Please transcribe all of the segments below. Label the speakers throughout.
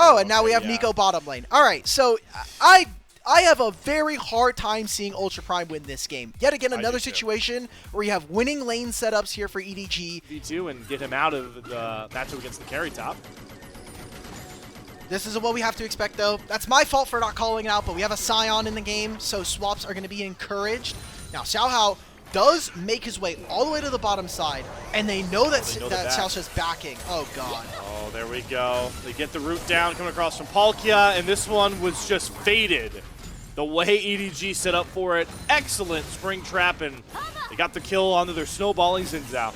Speaker 1: Oh, and now we have Nico bottom lane. All right, so I have a very hard time seeing Ultra Prime win this game. Yet again, another situation where you have winning lane setups here for EDG.
Speaker 2: V2 and get him out of the matchup against the carry top.
Speaker 1: This is what we have to expect, though. That's my fault for not calling it out, but we have a Scion in the game, so swaps are going to be encouraged. Now, Xiaohao does make his way all the way to the bottom side, and they know that Xiaoxia's backing. Oh, God.
Speaker 2: Oh, there we go. They get the root down coming across from Palkia, and this one was just faded. The way EDG set up for it, excellent spring trap, and they got the kill onto their snowballing Zinzao.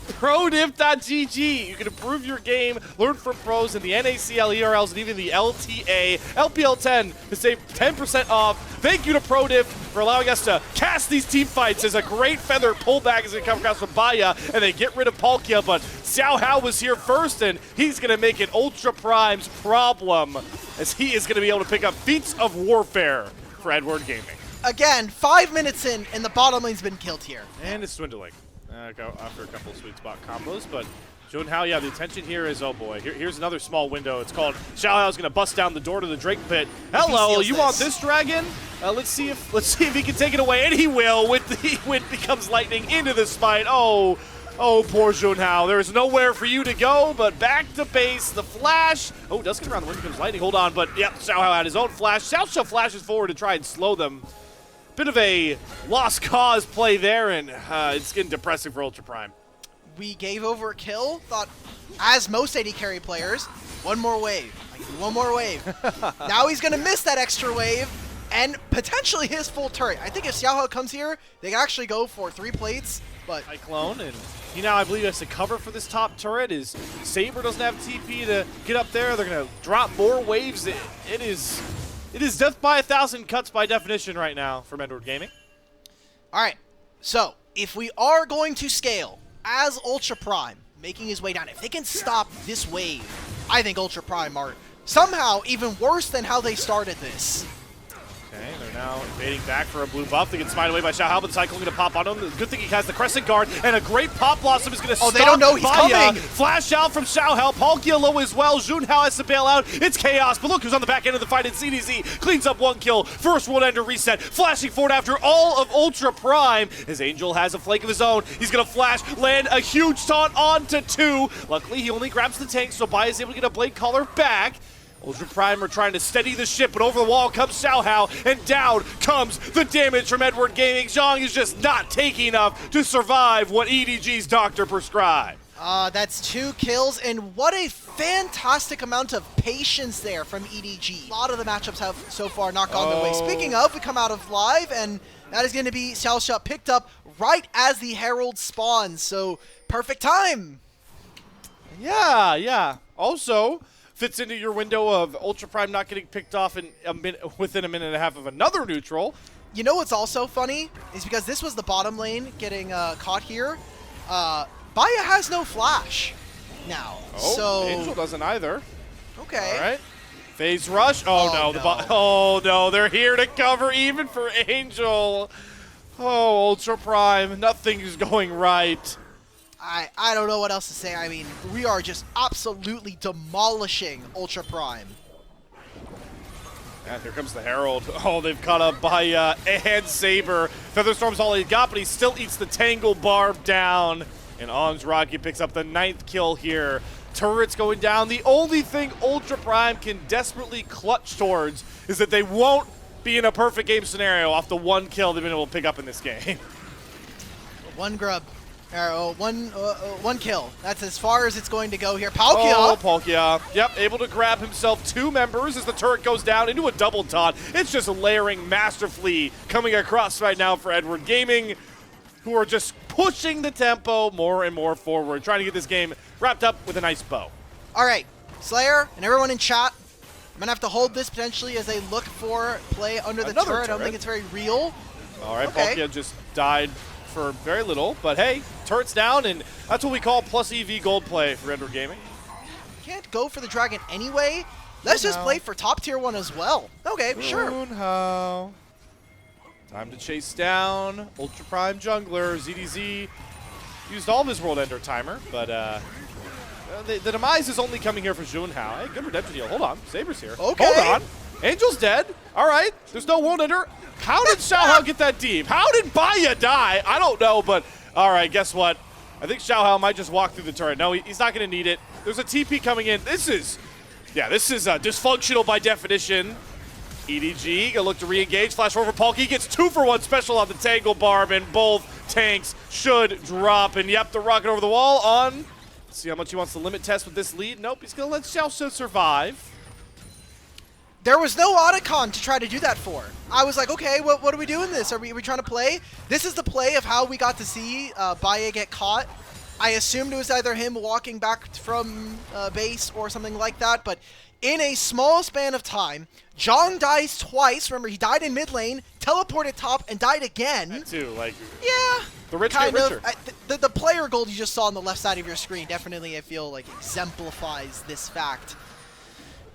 Speaker 2: ProDiv.gg. You can improve your game, learn from pros in the NACL, ERLs, and even the LTA. LPL 10 to save 10% off. Thank you to ProDiv for allowing us to cast these team fights as a great feather pullback as they come across from Baya, and they get rid of Palkia, but Xiaohao was here first, and he's going to make it Ultra Prime's problem, as he is going to be able to pick up feats of warfare for Edward Gaming.
Speaker 1: Again, 5 minutes in, and the bottom lane's been killed here.
Speaker 2: And it's dwindling. After a couple of sweet spot combos, but Junhao, yeah, the attention here is, oh boy, here's another small window. It's called Xiaohao's gonna bust down the door to the Drake pit. Hello, you want this dragon? Let's see if he can take it away, and he will. With the wind becomes lightning into the spine. Oh, poor Junhao. There is nowhere for you to go, but back to base. The flash. Oh, does get around the wind becomes lightning. Hold on, but yep, Xiaohao had his own flash. Xiaoxia flashes forward to try and slow them. Bit of a lost cause play there, and it's getting depressing for Ultra Prime.
Speaker 1: We gave over a kill, thought, as most AD carry players, one more wave. One more wave. Now he's going to miss that extra wave, and potentially his full turret. I think if Xiaohao comes here, they can actually go for 3 plates, but...
Speaker 2: Cyclone, and he now, I believe, has to cover for this top turret. His Saber doesn't have TP to get up there. They're going to drop more waves. It is death by 1,000 cuts by definition right now from Edward Gaming.
Speaker 1: All right, so if we are going to scale as Ultra Prime, making his way down, if they can stop this wave, I think Ultra Prime are somehow even worse than how they started this.
Speaker 2: Okay, they're now invading back for a blue buff. They get smited away by Xiaohao, but Cyclone going to pop on him. The good thing he has the Crescent Guard, and a great Pop Blossom is going to stop.
Speaker 1: Oh, they don't know he's coming.
Speaker 2: Flash out from Xiaohao. Palkia low as well. Junhao has to bail out. It's chaos, but look who's on the back end of the fight. It's CDZ. Cleans up 1 kill. First world ender reset. Flashing forward after all of Ultra Prime. His Angel has a flake of his own. He's going to flash, land a huge taunt onto 2. Luckily, he only grabs the tank, so Bai is able to get a Blade Caller back. Ultra Prime are trying to steady the ship, but over the wall comes Xiaohao, and down comes the damage from Edward Gaming. Zhang is just not taking enough to survive what EDG's doctor prescribed.
Speaker 1: That's 2 kills, and what a fantastic amount of patience there from EDG. A lot of the matchups have so far not gone their way. Speaking of, we come out of live, and that is going to be Xiaoxia picked up right as the Herald spawns, so perfect time.
Speaker 2: Yeah. Also, fits into your window of Ultra Prime not getting picked off in within a minute and a half of another neutral.
Speaker 1: You know what's also funny is because this was the bottom lane getting caught here. Baya has no flash now.
Speaker 2: Oh,
Speaker 1: so
Speaker 2: Angel doesn't either.
Speaker 1: Okay.
Speaker 2: All right. Phase rush. Oh no, they're here to cover even for Angel. Oh, Ultra Prime, nothing is going right.
Speaker 1: I don't know what else to say. I mean, we are just absolutely demolishing Ultra Prime.
Speaker 2: And here comes the Herald. Oh, they've caught up by and Saber. Featherstorm's all he got, but he still eats the Tangle Barb down. And Ong's Rocky picks up the 9th kill here. Turrets going down. The only thing Ultra Prime can desperately clutch towards is that they won't be in a perfect game scenario off the 1 kill they've been able to pick up in this game.
Speaker 1: 1 grub. One kill. That's as far as it's going to go here. Palkia.
Speaker 2: Oh, Palkia. Yep, able to grab himself 2 members as the turret goes down into a double taunt. It's just layering masterfully coming across right now for Edward Gaming, who are just pushing the tempo more and more forward, trying to get this game wrapped up with a nice bow.
Speaker 1: All right, Slayer and everyone in chat, I'm going to have to hold this potentially as they look for play under the turret. I don't think it's very real.
Speaker 2: All right,
Speaker 1: okay.
Speaker 2: Palkia just died for very little, but hey, turret's down, and that's what we call plus EV gold play for Edward Gaming.
Speaker 1: Can't go for the dragon anyway. Let's just play for top tier 1 as well. Okay, sure.
Speaker 2: Junhao. Time to chase down Ultra Prime jungler. ZDZ used all of his world ender timer, but the demise is only coming here for Junhao. Hey, good redemption deal. Hold on. Saber's here.
Speaker 1: Okay.
Speaker 2: Hold on. Angel's dead. All right. There's no wound ender. How did Xiaohao get that deep? How did Baya die? I don't know, but all right, guess what? I think Xiaohao might just walk through the turret. No, he's not going to need it. There's a TP coming in. This is dysfunctional by definition. EDG gonna look to re-engage. Flash over Palky gets 2-for-1 special on the Tangle Barb, and both tanks should drop. And yep, the rocket over the wall on. Let's see how much he wants to limit test with this lead. Nope, he's gonna let Xiaohao survive.
Speaker 1: There was no Otacon to try to do that for. I was like, okay, what are we doing this? Are we trying to play? This is the play of how we got to see Baya get caught. I assumed it was either him walking back from base or something like that, but in a small span of time, Zhang dies twice. Remember, he died in mid lane, teleported top, and died again.
Speaker 2: That too, like,
Speaker 1: yeah,
Speaker 2: the rich get richer.
Speaker 1: The player gold you just saw on the left side of your screen definitely, I feel like, exemplifies this fact.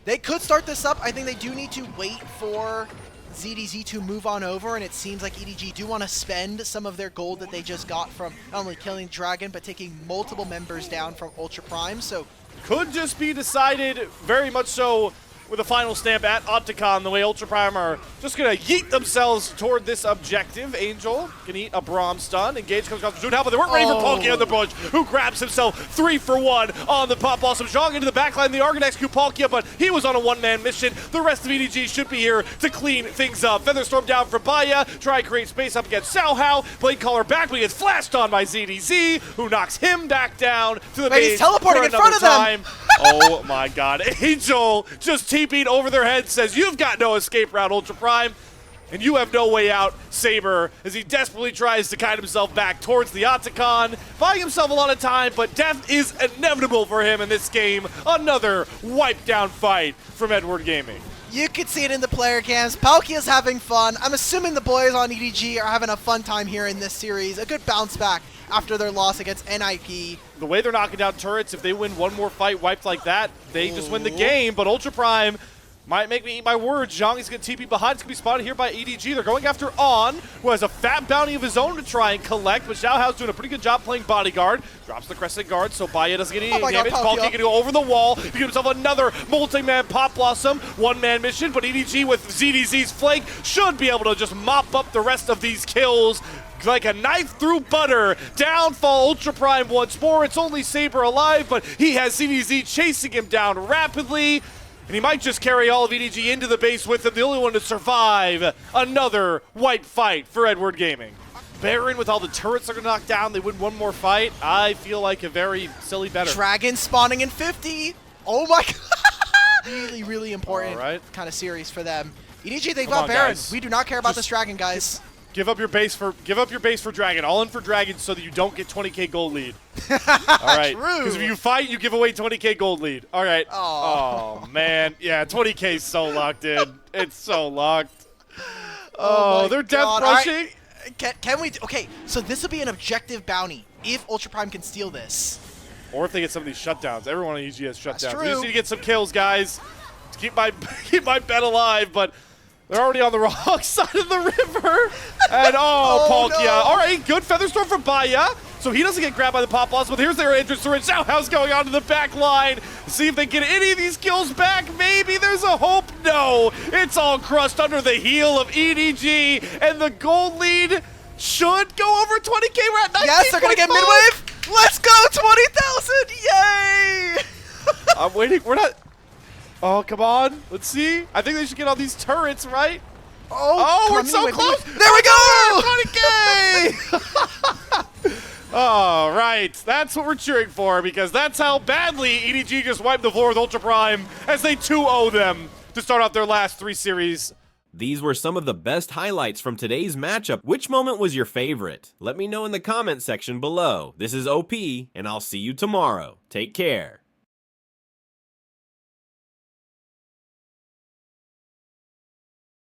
Speaker 1: They could start this up. I think they do need to wait for ZDZ to move on over, and it seems like EDG do want to spend some of their gold that they just got from not only killing Dragon, but taking multiple members down from Ultra Prime. So
Speaker 2: could just be decided very much so with a final stamp at Otacon, the way Ultra Prime are just going to yeet themselves toward this objective. Angel can eat a Braum stun. Engage comes across the Junhao, but they weren't ready for Palky on the bush, who grabs himself 3-for-1 on the pop. Awesome Zhang into the backline. They are going to execute Palkia, but he was on a one-man mission. The rest of EDG should be here to clean things up. Featherstorm down for Baya. Try to create space up against Xiaohao. Blade Caller back, but he gets flashed on by ZDZ, who knocks him back down to the base.
Speaker 1: He's teleporting in front of them.
Speaker 2: Oh my god. Angel just TP'd over their head, says, you've got no escape route, Ultra Prime, and you have no way out, Saber, as he desperately tries to kite himself back towards the Otacon, buying himself a lot of time, but death is inevitable for him in this game. Another wipe-down fight from Edward Gaming.
Speaker 1: You could see it in the player cams. Palkia is having fun. I'm assuming the boys on EDG are having a fun time here in this series. A good bounce back after their loss against NIP.
Speaker 2: The way they're knocking down turrets, if they win one more fight wiped like that, they just win the game. But Ultra Prime might make me eat my words. Zhang is going to TP behind. It's going to be spotted here by EDG. They're going after On, who has a fat bounty of his own to try and collect, but Xiaohao's doing a pretty good job playing bodyguard. Drops the Crescent Guard, so Baya doesn't get any damage. Palkia going to go over the wall to give himself another multi-man Pop Blossom. One-man mission, but EDG with ZDZ's flank should be able to just mop up the rest of these kills like a knife through butter. Downfall Ultra Prime once more. It's only Saber alive, but he has ZDZ chasing him down rapidly. And he might just carry all of EDG into the base with him, the only one to survive. Another white fight for Edward Gaming. Baron with all the turrets they're going to knock down, they win one more fight. I feel like a very silly better.
Speaker 1: Dragon spawning in 50. Oh my god. Really, really important kind of series for them. EDG, they've got Baron. Guys. We do not care about this Dragon, guys.
Speaker 2: Give up your base for Dragon. All in for Dragon so that you don't get 20k gold lead. All right. Because if you fight, you give away 20k gold lead. All right. Oh man. Yeah, 20k is so locked in. It's so locked. Oh, they're death rushing.
Speaker 1: Can we? Okay, so this will be an objective bounty if Ultra Prime can steal this.
Speaker 2: Or if they get some of these shutdowns. Everyone on EG has shutdowns.
Speaker 1: That's true.
Speaker 2: We just need to get some kills, guys, to keep my bet alive. But they're already on the wrong side of the river. And Palkia. No. All right, good Featherstorm from Baya. So he doesn't get grabbed by the Pop Blossom, but here's their entrance to it. Xiaohao's going on to the back line. See if they get any of these kills back. Maybe there's a hope. No, it's all crushed under the heel of EDG, and the gold lead should go over 20k. We're at 19.
Speaker 1: Yes, they're going to get midwave. Let's go, 20,000. Yay.
Speaker 2: I'm waiting. We're not. Oh, come on. Let's see. I think they should get all these turrets, right? Oh, we're so close.
Speaker 1: There we
Speaker 2: go. 20k. All right, that's what we're cheering for, because that's how badly EDG just wiped the floor with Ultra Prime as they 2-0 them to start off their last 3 series.
Speaker 3: These were some of the best highlights from today's matchup. Which moment was your favorite? Let me know in the comment section below. This is OP, and I'll see you tomorrow. Take care.